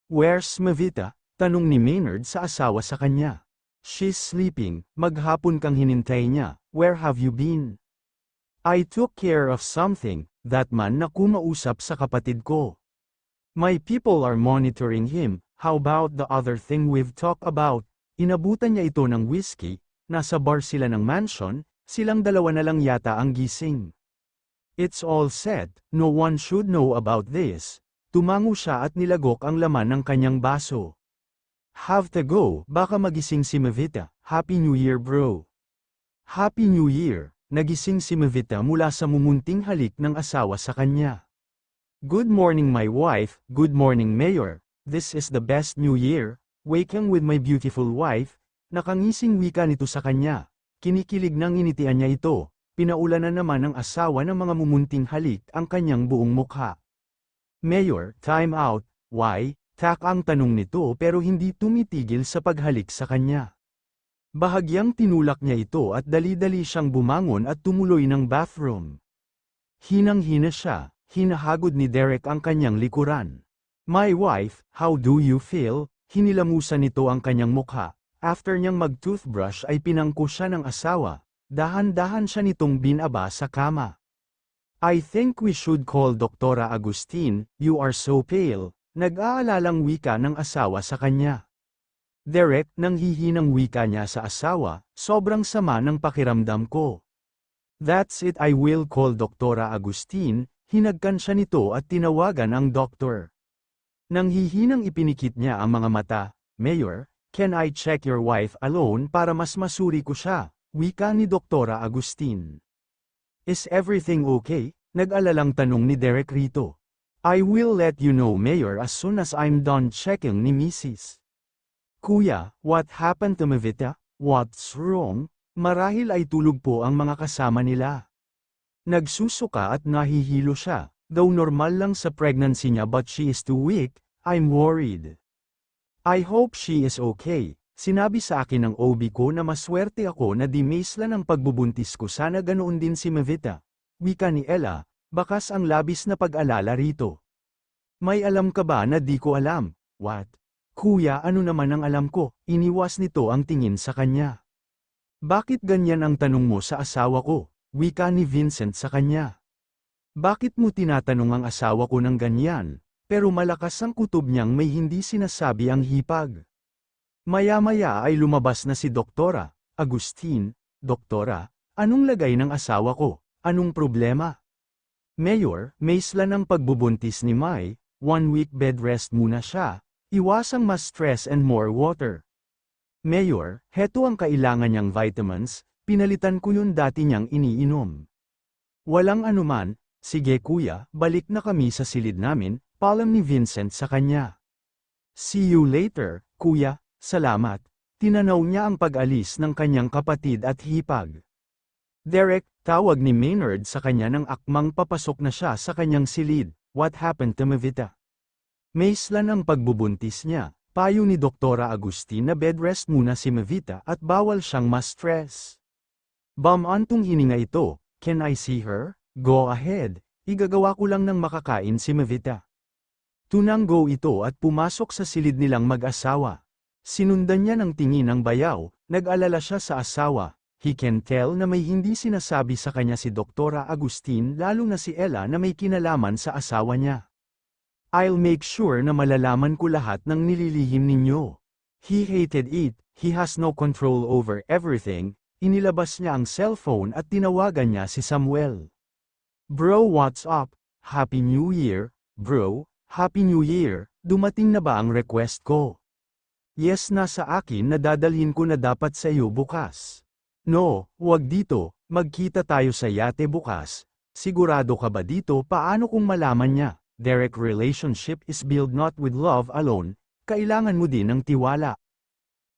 Where's Mavita? Tanong ni Maynard sa asawa sa kanya. She's sleeping, maghapon kang hinintay niya, where have you been? I took care of something, that man na kumausap sa kapatid ko. My people are monitoring him, how about the other thing we've talked about? Inabutan niya ito ng whiskey, nasa bar sila ng mansion, silang dalawa na lang yata ang gising. It's all set, no one should know about this. Tumango siya at nilagok ang laman ng kanyang baso. Have to go, baka magising si Mavita. Happy New Year bro. Happy New Year, nagising si Mavita mula sa mumunting halik ng asawa sa kanya. Good morning my wife, good morning Mayor, this is the best New Year, waking with my beautiful wife, nakangising wika nito sa kanya. Kinikilig nang initian niya ito, pinaulanan naman ng asawa ng mga mumunting halik ang kanyang buong mukha. Mayor, time out, why? Tak ang tanong nito pero hindi tumitigil sa paghalik sa kanya. Bahagyang tinulak niya ito at dali-dali siyang bumangon at tumuloy ng bathroom. Hinang-hina siya, hinahagod ni Derek ang kanyang likuran. My wife, how do you feel? Hinilamusan nito ang kanyang mukha. After niyang mag-toothbrush ay pinangko siya ng asawa. Dahan-dahan siya nitong binaba sa kama. I think we should call Doktora Agustin, you are so pale. Nag-aalalang wika ng asawa sa kanya. Derek, nang hihinang wika niya sa asawa, sobrang sama ng pakiramdam ko. That's it, I will call Doktora Agustin, hinagkan siya nito at tinawagan ang doktor. Nang hihinang ipinikit niya ang mga mata, Mayor, can I check your wife alone para mas masuri ko siya, wika ni Doktora Agustin. Is everything okay? Nag-alalang tanong ni Derek rito. I will let you know Mayor as soon as I'm done checking ni Mrs. Kuya, what happened to Mavita? What's wrong? Marahil ay tulog po ang mga kasama nila. Nagsusuka at nahihilo siya, though normal lang sa pregnancy niya but she is too weak, I'm worried. I hope she is okay. Sinabi sa akin ng OB ko na maswerte ako na di-maisla ng pagbubuntis ko, sana ganoon din si Mavita. Wika ni Ella, bakas ang labis na pag-alala rito. May alam ka ba na di ko alam? What? Kuya, ano naman ang alam ko? Iniwas nito ang tingin sa kanya. Bakit ganyan ang tanong mo sa asawa ko? Wika ni Vincent sa kanya. Bakit mo tinatanong ang asawa ko ng ganyan? Pero malakas ang kutob niyang may hindi sinasabi ang hipag. Maya-maya ay lumabas na si Doktora Agustin. Doktora, anong lagay ng asawa ko? Anong problema? Mayor, maisla ng pagbubuntis ni Mai, 1 week bed rest muna siya, iwasang mas stress and more water. Mayor, heto ang kailangan niyang vitamins, pinalitan ko yun dati niyang iniinom. Walang anuman, sige kuya, balik na kami sa silid namin, paalam ni Vincent sa kanya. See you later, kuya, salamat. Tinanaw niya ang pag-alis ng kanyang kapatid at hipag. Derek, tawag ni Maynard sa kanya ng akmang papasok na siya sa kanyang silid. What happened to Mavita? Maislan ang pagbubuntis niya. Payo ni Doktora Agustin na bed rest muna si Mavita at bawal siyang ma-stress. Bamantong hininga ito, can I see her? Go ahead, igagawa ko lang ng makakain si Mavita. Tunanggo ito at pumasok sa silid nilang mag-asawa. Sinundan niya ng tingin ang bayaw, nag-alala siya sa asawa. He can tell na may hindi sinasabi sa kanya si Doktora Agustin, lalo na si Ella na may kinalaman sa asawa niya. I'll make sure na malalaman ko lahat ng nililihim ninyo. He hated it, he has no control over everything. Inilabas niya ang cellphone at tinawagan niya si Samuel. Bro, what's up? Happy New Year, bro. Happy New Year. Dumating na ba ang request ko? Yes, nasa akin na dadalhin ko na dapat sa iyo bukas. No, wag dito, magkita tayo sa yate bukas. Sigurado ka ba dito? Paano kung malaman niya? Derek, relationship is built not with love alone, kailangan mo din ng tiwala.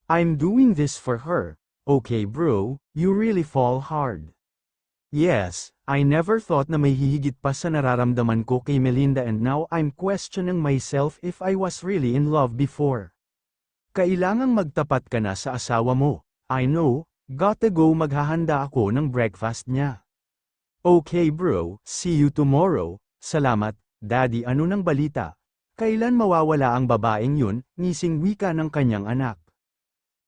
I'm doing this for her. Okay bro, you really fall hard. Yes, I never thought na may hihigit pa sa nararamdaman ko kay Melinda and now I'm questioning myself if I was really in love before. Kailangang magtapat ka na sa asawa mo. I know. Gotta go, maghahanda ako ng breakfast niya. Okay bro, see you tomorrow. Salamat, Daddy. Ano nang balita? Kailan mawawala ang babaeng yun, ngising wika ng kanyang anak.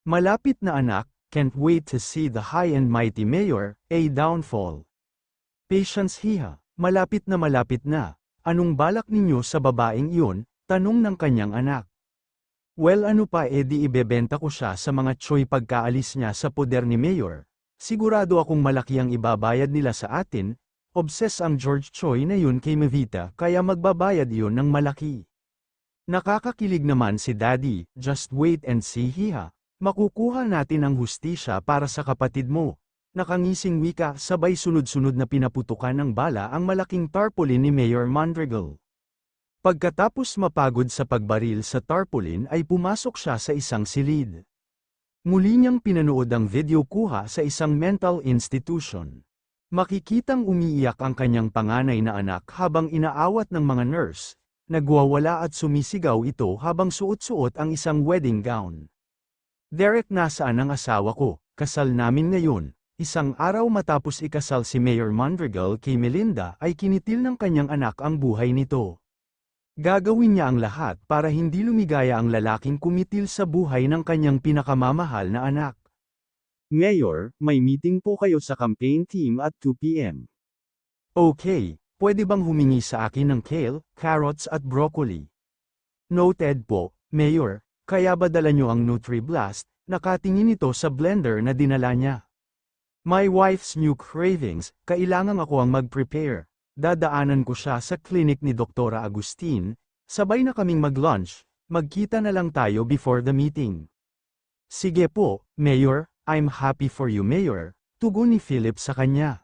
Malapit na anak, can't wait to see the high and mighty mayor, a downfall. Patience hiha, malapit na, anong balak ninyo sa babaeng iyon, tanong ng kanyang anak. Well ano pa edi ibebenta ko siya sa mga tsoy pagkaalis niya sa poder ni mayor, sigurado akong malaki ang ibabayad nila sa atin, obses ang George Choi na yun kay Mevita kaya magbabayad yun ng malaki. Nakakakilig naman si Daddy, just wait and see hiha. Makukuha natin ang hustisya para sa kapatid mo. Nakangising wika sabay sunod-sunod na pinaputukan ng bala ang malaking tarpaulin ni Mayor Mondragon. Pagkatapos mapagod sa pagbaril sa tarpaulin ay pumasok siya sa isang silid. Muli niyang pinanood ang video kuha sa isang mental institution. Makikitang umiiyak ang kanyang panganay na anak habang inaawat ng mga nurse, nagwawala at sumisigaw ito habang suot-suot ang isang wedding gown. Derek, nasaan ang asawa ko? Kasal namin ngayon. Isang araw matapos ikasal si Mayor Mondragon kay Melinda ay kinitil ng kanyang anak ang buhay nito. Gagawin niya ang lahat para hindi lumigaya ang lalaking kumitil sa buhay ng kanyang pinakamamahal na anak. Mayor, may meeting po kayo sa campaign team at 2 p.m. Okay, pwede bang humingi sa akin ng kale, carrots at broccoli? Noted po, Mayor. Kaya ba dala nyo ang Nutri-Blast? Nakatingin ito sa blender na dinala niya. My wife's new cravings, kailangan ako ang mag-prepare. Dadaanan ko siya sa clinic ni Dr. Agustin, sabay na kaming mag-lunch, magkita na lang tayo before the meeting. Sige po, Mayor, I'm happy for you Mayor, tugon ni Philip sa kanya.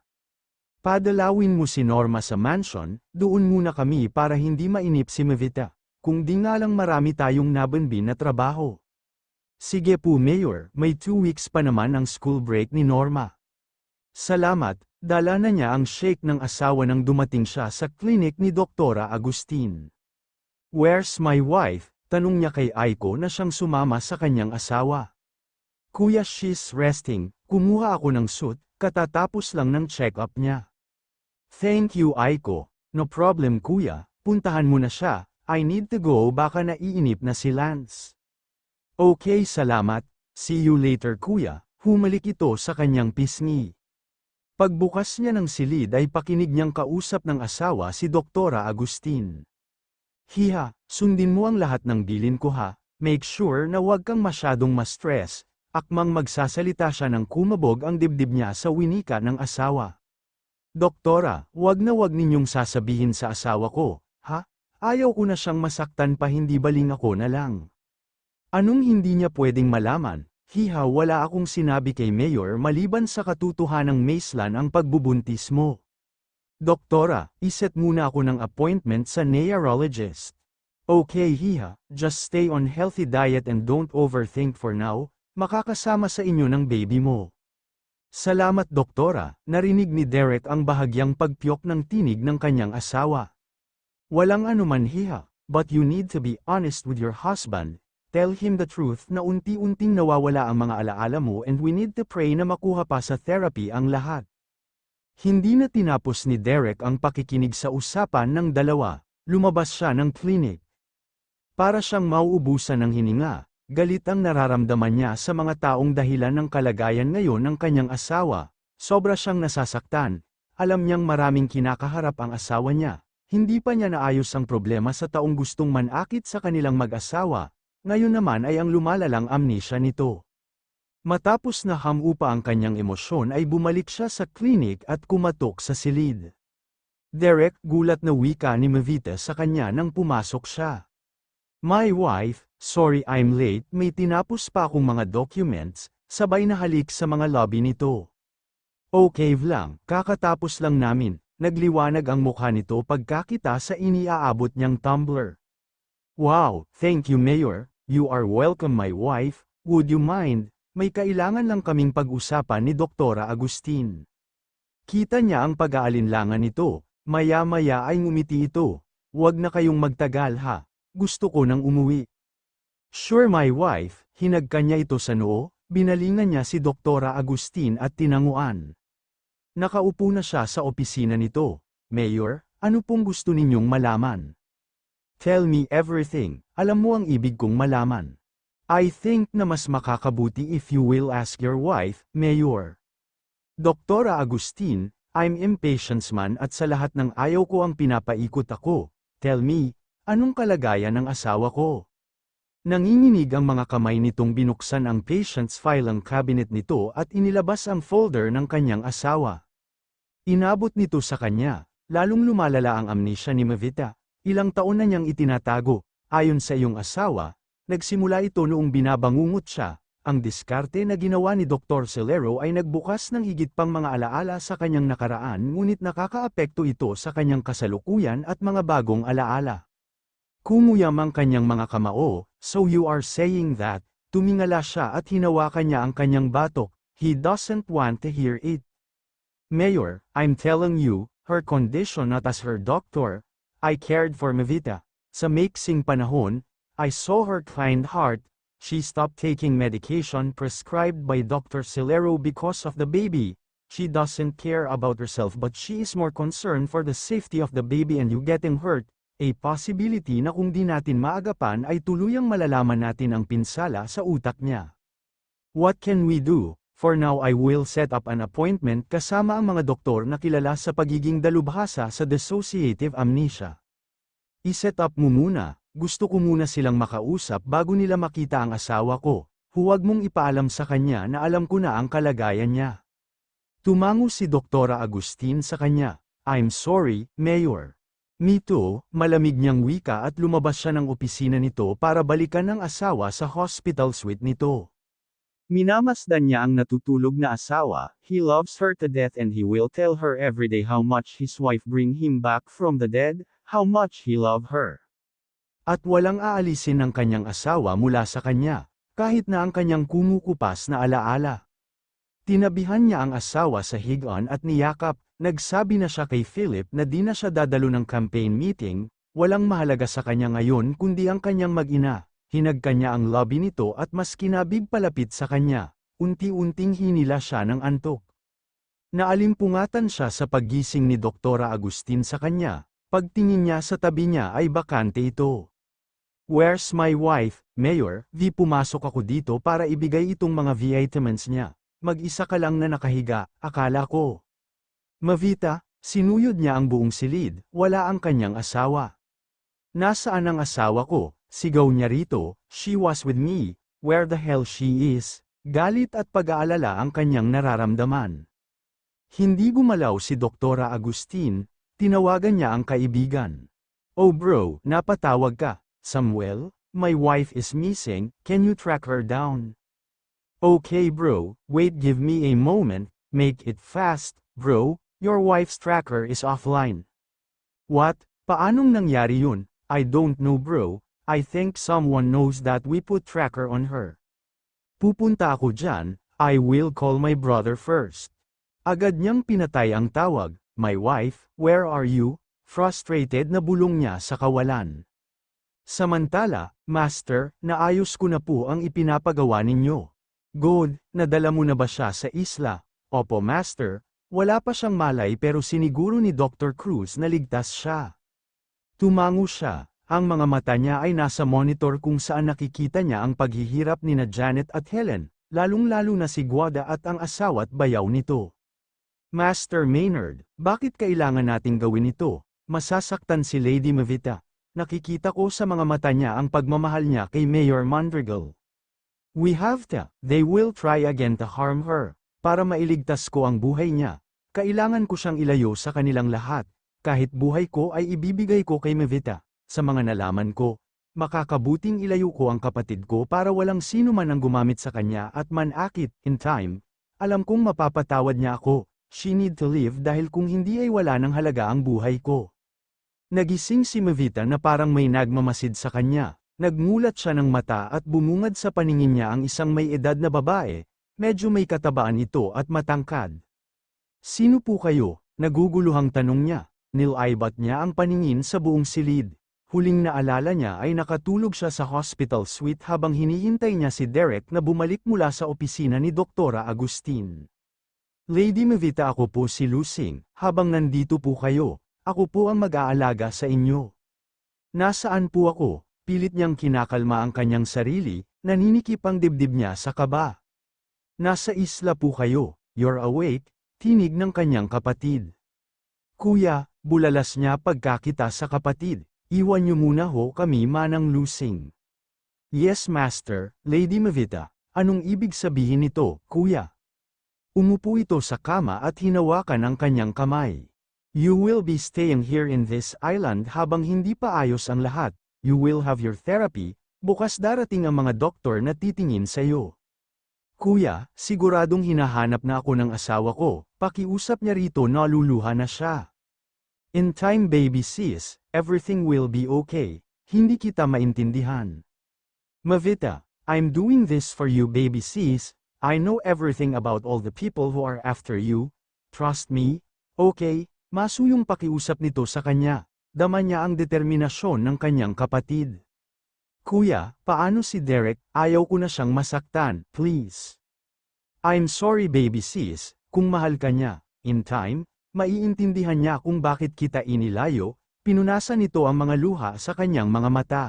Padalawin mo si Norma sa mansion, doon muna kami para hindi mainip si Mevita. Kung di nga lang marami tayong nabanbin na trabaho. Sige po Mayor, may 2 weeks pa naman ang school break ni Norma. Salamat, dala na niya ang shake ng asawa nang dumating siya sa clinic ni Dr. Agustin. Where's my wife? Tanong niya kay Aiko na siyang sumama sa kanyang asawa. Kuya, she's resting, kumuha ako ng suit, katatapos lang ng check-up niya. Thank you Aiko, no problem kuya, puntahan mo na siya. I need to go baka naiinip na si Lance. Okay salamat, see you later kuya, humalik ito sa kanyang pisngi. Pagbukas niya ng silid ay pakinig niyang kausap ng asawa si Dr. Agustin. Hiha, sundin mo ang lahat ng bilin ko ha, make sure na huwag kang masyadong ma-stress, akmang magsasalita siya ng kumabog ang dibdib niya sa winika ng asawa. Doktora, huwag na huwag ninyong sasabihin sa asawa ko, ha? Ayaw ko na siyang masaktan pa hindi baling ako na lang. Anong hindi niya pwedeng malaman? Hiha, wala akong sinabi kay Mayor maliban sa katotohanang Maislan ang pagbubuntis mo. Doktora, iset muna ako ng appointment sa neurologist. Okay hiha, just stay on healthy diet and don't overthink for now, makakasama sa inyo ng baby mo. Salamat doktora, narinig ni Derek ang bahagyang pagpiyok ng tinig ng kanyang asawa. Walang anuman hiha, but you need to be honest with your husband, tell him the truth na unti-unting nawawala ang mga alaala mo and we need to pray na makuha pa sa therapy ang lahat. Hindi na tinapos ni Derek ang pakikinig sa usapan ng dalawa, lumabas siya ng clinic. Para siyang mauubusan ng hininga, galit ang nararamdaman niya sa mga taong dahilan ng kalagayan ngayon ng kanyang asawa, sobra siyang nasasaktan, alam niyang maraming kinakaharap ang asawa niya. Hindi pa niya naayos ang problema sa taong gustong manakit sa kanilang mag-asawa, ngayon naman ay ang lumalalang amnesia nito. Matapos na hamupa ang kanyang emosyon ay bumalik siya sa klinik at kumatok sa silid. Derek, gulat na wika ni Mevita sa kanya nang pumasok siya. My wife, sorry I'm late, may tinapos pa akong mga documents, sabay na halik sa mga lobby nito. Okay lang, kakatapos lang namin. Nagliwanag ang mukha nito pagkakita sa iniaabot niyang tumbler. Wow, thank you Mayor, you are welcome my wife, would you mind, may kailangan lang kaming pag-usapan ni Dr. Agustin. Kita niya ang pag-aalinlangan nito, maya-maya ay ngumiti ito, huwag na kayong magtagal ha, gusto ko nang umuwi. Sure my wife, hinagka niya ito sa noo, binalingan niya si Dr. Agustin at tinanguan. Nakaupo na siya sa opisina nito. Mayor, ano pong gusto ninyong malaman? Tell me everything, alam mo ang ibig kong malaman. I think na mas makakabuti if you will ask your wife, Mayor. Doktora Agustin, I'm impatient man at sa lahat ng ayaw ko ang pinapaikot ako. Tell me, anong kalagayan ng asawa ko? Nanginginig ang mga kamay nitong binuksan ang patient's file ang cabinet nito at inilabas ang folder ng kanyang asawa. Inabot nito sa kanya, lalong lumalala ang amnesia ni Mavita. Ilang taon na niyang itinatago, ayon sa iyong asawa, nagsimula ito noong binabangungot siya. Ang diskarte na ginawa ni Dr. Celero ay nagbukas ng higit pang mga alaala sa kanyang nakaraan ngunit nakakaapekto ito sa kanyang kasalukuyan at mga bagong alaala. Kumuyam ang kanyang mga kamao, so you are saying that, tumingala siya at hinawakan niya ang kanyang batok, he doesn't want to hear it. Mayor, I'm telling you, her condition not as her doctor, I cared for Mavita. Sa maiksing panahon, I saw her kind heart, she stopped taking medication prescribed by Dr. Celero because of the baby. She doesn't care about herself but she is more concerned for the safety of the baby and you getting hurt, a possibility na kung di natin maagapan ay tuluyang malalaman natin ang pinsala sa utak niya. What can we do? For now I will set up an appointment kasama ang mga doktor na kilala sa pagiging dalubhasa sa dissociative amnesia. I-set up mo muna, gusto ko muna silang makausap bago nila makita ang asawa ko, huwag mong ipaalam sa kanya na alam ko na ang kalagayan niya. Tumango si Doktora Agustin sa kanya, I'm sorry, Mayor. Me too, malamig niyang wika at lumabas siya ng opisina nito para balikan ang asawa sa hospital suite nito. Minamasdan niya ang natutulog na asawa, he loves her to death and he will tell her every day how much his wife bring him back from the dead, how much he love her. At walang aalisin ng kanyang asawa mula sa kanya, kahit na ang kanyang kumukupas na alaala. Tinabihan niya ang asawa sa higaan at niyakap, nagsabi na siya kay Philip na di na siya dadalo ng campaign meeting, walang mahalaga sa kanya ngayon kundi ang kanyang mag-ina. Hinagka niya ang lobby nito at mas kinabig palapit sa kanya, unti-unting hinila siya ng antok. Naalimpungatan siya sa paggising ni Doktora Agustin sa kanya, pagtingin niya sa tabi niya ay bakante ito. Where's my wife, Mayor? Di pumasok ako dito para ibigay itong mga vitamins niya. Mag-isa ka lang na nakahiga, akala ko. Mavita, sinuyod niya ang buong silid, wala ang kanyang asawa. Nasaan ang asawa ko? Sigaw niya rito, she was with me, where the hell she is? Galit at pag-aalala ang kanyang nararamdaman. Hindi gumalaw si Doktora Agustin, tinawagan niya ang kaibigan. Oh bro, napatawag ka, Samuel, my wife is missing, can you track her down? Okay bro, wait give me a moment, make it fast, bro, your wife's tracker is offline. What? Paanong nangyari yun? I don't know bro. I think someone knows that we put tracker on her. Pupunta ako dyan, I will call my brother first. Agad niyang pinatay ang tawag, my wife, where are you? Frustrated na bulong niya sa kawalan. Samantala, Master, naayos ko na po ang ipinapagawa ninyo. Good, nadala mo na ba siya sa isla? Opo Master, wala pa siyang malay pero siniguro ni Dr. Cruz na ligtas siya. Tumango siya. Ang mga mata niya ay nasa monitor kung saan nakikita niya ang paghihirap nina Janet at Helen, lalong-lalo na si Guada at ang asawa't bayaw nito. Master Maynard, bakit kailangan nating gawin ito? Masasaktan si Lady Mavita. Nakikita ko sa mga mata niya ang pagmamahal niya kay Mayor Mondregal. We have to, they will try again to harm her. Para mailigtas ko ang buhay niya, kailangan ko siyang ilayo sa kanilang lahat, kahit buhay ko ay ibibigay ko kay Mavita. Sa mga nalaman ko, makakabuting ilayo ko ang kapatid ko para walang sino man ang gumamit sa kanya at manakit, in time. Alam kong mapapatawad niya ako, she need to live dahil kung hindi ay wala ng halaga ang buhay ko. Nagising si Mavita na parang may nagmamasid sa kanya, nagmulat siya ng mata at bumungad sa paningin niya ang isang may edad na babae, medyo may katabaan ito at matangkad. Sino po kayo? Naguguluhang tanong niya, nilaibat niya ang paningin sa buong silid. Huling naalala niya ay nakatulog siya sa hospital suite habang hinihintay niya si Derek na bumalik mula sa opisina ni Doktora Agustin. Lady Mavita ako po si Lusing, habang nandito po kayo, ako po ang mag-aalaga sa inyo. Nasaan po ako? Pilit niyang kinakalma ang kanyang sarili, naninikip ang dibdib niya sa kaba. Nasa isla po kayo, you're awake, tinig ng kanyang kapatid. Kuya, bulalas niya pagkakita sa kapatid, iwan niyo muna ho kami manang lusing. Yes master, Lady Mavita, anong ibig sabihin nito, kuya? Umupo ito sa kama at hinawakan ang kanyang kamay. You will be staying here in this island habang hindi pa ayos ang lahat. You will have your therapy, bukas darating ang mga doktor na titingin sa iyo. Kuya, siguradong hinahanap na ako ng asawa ko, pakiusap niya rito naluluha na siya. In time baby sis, everything will be okay, hindi kita maintindihan. Mavita, I'm doing this for you baby sis, I know everything about all the people who are after you, trust me, okay, masuyong pakiusap nito sa kanya. Dama niya ang determinasyon ng kanyang kapatid. Kuya, paano si Derek? Ayaw ko na siyang masaktan, please. I'm sorry baby sis, kung mahal ka niya, in time, maiintindihan niya kung bakit kita inilayo, pinunasan nito ang mga luha sa kanyang mga mata.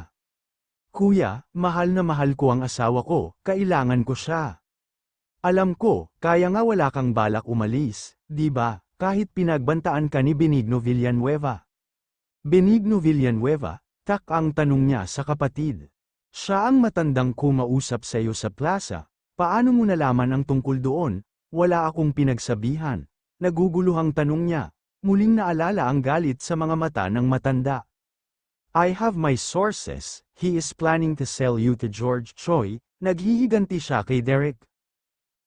Kuya, mahal na mahal ko ang asawa ko, kailangan ko siya. Alam ko, kaya nga wala kang balak umalis, di ba, kahit pinagbantaan ka ni Benigno Villanueva. Benigno Villanueva, tak ang tanong niya sa kapatid. Siya ang matandang kumausap sa iyo sa plaza, paano mo nalaman ang tungkol doon? Wala akong pinagsabihan. Naguguluhang tanong niya, muling naalala ang galit sa mga mata ng matanda. I have my sources, he is planning to sell you to George Choi, naghihiganti siya kay Derek.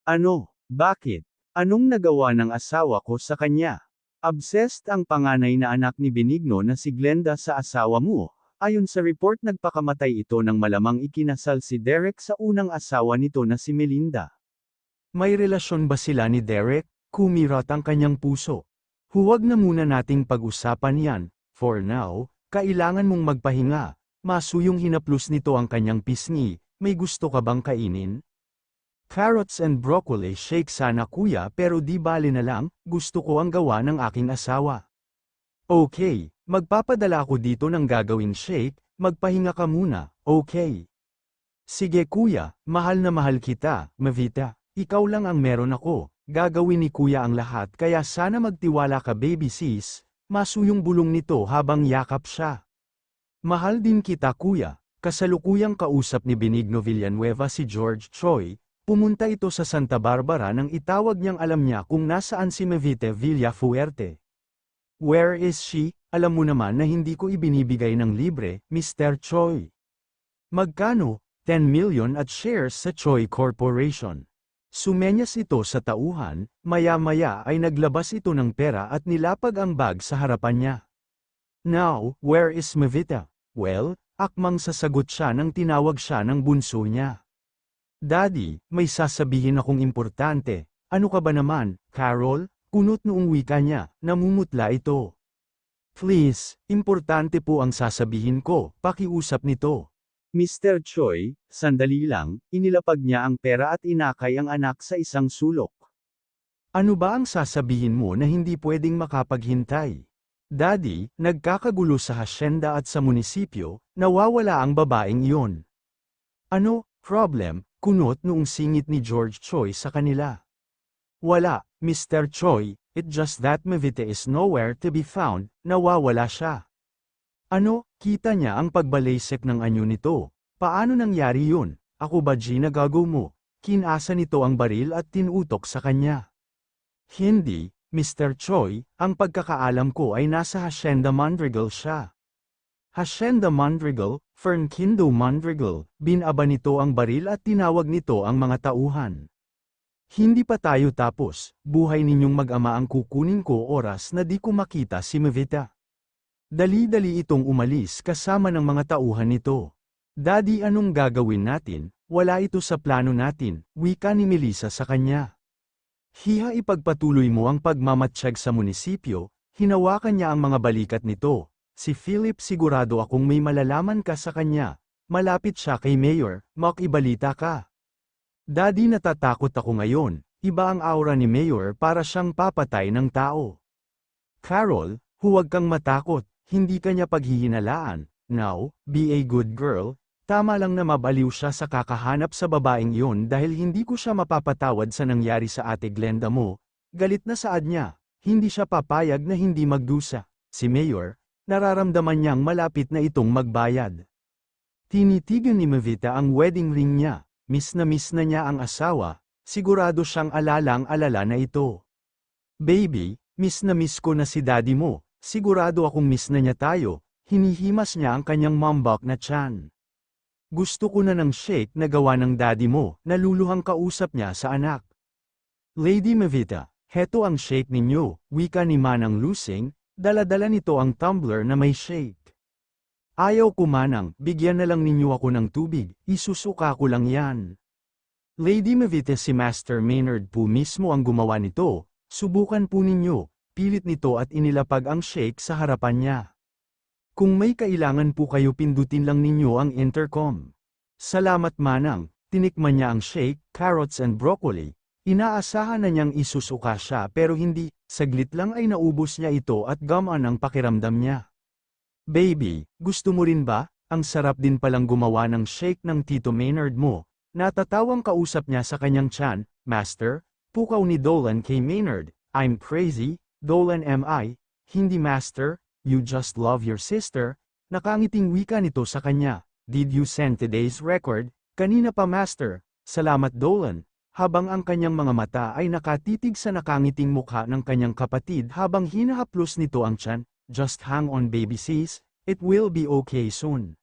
Ano? Bakit? Anong nagawa ng asawa ko sa kanya? Obsessed ang panganay na anak ni Benigno na si Glenda sa asawa mo. Ayon sa report nagpakamatay ito nang malamang ikinasal si Derek sa unang asawa nito na si Melinda. May relasyon ba sila ni Derek? Kumirat ang kanyang puso. Huwag na muna nating pag-usapan yan, for now, kailangan mong magpahinga. Masuyong hinaplos nito ang kanyang pisngi, may gusto ka bang kainin? Carrots and broccoli shake sana kuya pero di bali na lang, gusto ko ang gawa ng aking asawa. Okay, magpapadala ako dito ng gagawing shake, magpahinga ka muna, okay? Sige kuya, mahal na mahal kita, Mavita, ikaw lang ang meron ako, gagawin ni kuya ang lahat kaya sana magtiwala ka baby sis, masuyong bulong nito habang yakap siya. Mahal din kita kuya, kasalukuyang kausap ni Benigno Villanueva si George Choi. Pumunta ito sa Santa Barbara nang itawag niyang alam niya kung nasaan si Mavita Villafuerte. Where is she? Alam mo naman na hindi ko ibinibigay ng libre, Mr. Choi. Magkano? 10 million at shares sa Choi Corporation. Sumenyas ito sa tauhan, maya-maya ay naglabas ito ng pera at nilapag ang bag sa harapan niya. Now, where is Mavita? Well, akmang sasagot siya nang tinawag siya ng bunso niya. Daddy, may sasabihin akong importante. Ano ka ba naman, Carol? Kunot noong wika niya, namumutla ito. Please, importante po ang sasabihin ko, pakiusap nito. Mr. Choi, sandali lang, inilapag niya ang pera at inakay ang anak sa isang sulok. Ano ba ang sasabihin mo na hindi pwedeng makapaghintay? Daddy, nagkakagulo sa hasyenda at sa munisipyo, nawawala ang babaeng iyon. Ano, problem? Kunot noong singit ni George Choi sa kanila. Wala, Mr. Choi, it's just that Mavita is nowhere to be found, nawawala siya. Ano, kita niya ang pagbalaysek ng anyo nito. Paano nangyari yun? Ako ba ginagago mo? Kinasa nito ang baril at tinutok sa kanya. Hindi, Mr. Choi, ang pagkakaalam ko ay nasa Hacienda Mondregal siya. Hacienda Mondregal, Fernquindo Mondregal, binaba nito ang baril at tinawag nito ang mga tauhan. Hindi pa tayo tapos, buhay ninyong mag-ama ang kukunin ko oras na di ko makita si Mavita. Dali-dali itong umalis kasama ng mga tauhan nito. Daddy anong gagawin natin, wala ito sa plano natin, wika ni Melissa sa kanya. Hiha ipagpatuloy mo ang pagmamatsyag sa munisipyo, hinawakan niya ang mga balikat nito. Si Philip sigurado akong may malalaman ka sa kanya, malapit siya kay Mayor, makibalita ka. Daddy natatakot ako ngayon, iba ang aura ni Mayor para siyang papatay ng tao. Carol, huwag kang matakot, hindi ka niya paghihinalaan, Now, be a good girl. Tama lang na mabaliw siya sa kakahanap sa babaeng iyon dahil hindi ko siya mapapatawad sa nangyari sa ate Glenda mo. Galit na saad niya. Hindi siya papayag na hindi magdusa. Si Mayor, nararamdaman niyang malapit na itong magbayad. Tinitigan ni Mavita ang wedding ring niya. Miss na niya ang asawa. Sigurado siyang alalang-alala na ito. Baby, miss ko na si daddy mo. Sigurado akong miss na niya tayo. Hinihimas niya ang kanyang mambak na tiyan. Gusto ko na ng shake na gawa ng daddy mo, naluluhang kausap niya sa anak. Lady Mavita, heto ang shake ninyo, wika ni Manang Lusing, dala-dala nito ang tumbler na may shake. Ayaw ko Manang, bigyan na lang ninyo ako ng tubig, isusuka ko lang yan. Lady Mavita si Master Maynard po mismo ang gumawa nito, subukan po ninyo, pilit nito at inilapag ang shake sa harapan niya. Kung may kailangan po kayo pindutin lang ninyo ang intercom. Salamat Manang, tinikman niya ang shake, carrots and broccoli. Inaasahan na niyang isusuka siya pero hindi, saglit lang ay naubos niya ito at gamaan ang pakiramdam niya. Baby, gusto mo rin ba? Ang sarap din palang gumawa ng shake ng Tito Maynard mo. Natatawang kausap niya sa kanyang tiyan, Master, pukaw ni Dolan kay Maynard. I'm crazy, Dolan am I, hindi Master. You just love your sister. Nakangiting wika nito sa kanya. Did you send today's record? Kanina pa Master. Salamat Dolan. Habang ang kanyang mga mata ay nakatitig sa nakangiting mukha ng kanyang kapatid habang hinahaplos nito ang tiyan. Just hang on baby sis. It will be okay soon.